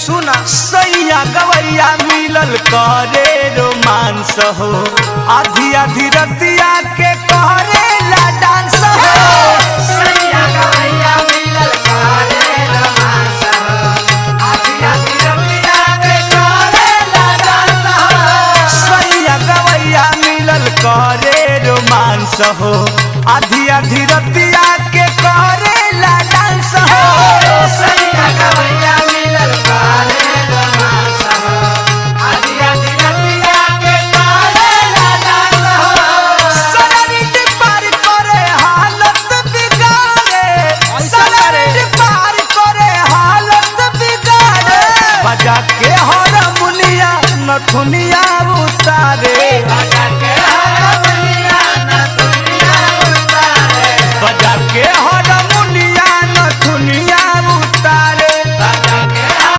सुना सैया गवैया मिलल करे रोमांस हो आधी आधी रतिया के करेला डांस हो सैया गवैया मिलल करे रोमांस हो आधी आधी रतिया के करेला डांस हो सैया गवैया मिलल करे रोमांस हो आधी आधी रतिया के करेला डांस हो सैया गवैया मिलल करे रोमांस हो आधी आधी रतिया के करेला डांस हो सनरिट पार करे हालत बिगाड़े सनरिट पार करे हालत बिगाड़े बजा के हारमोनिया नथुनिया उतारे बजा के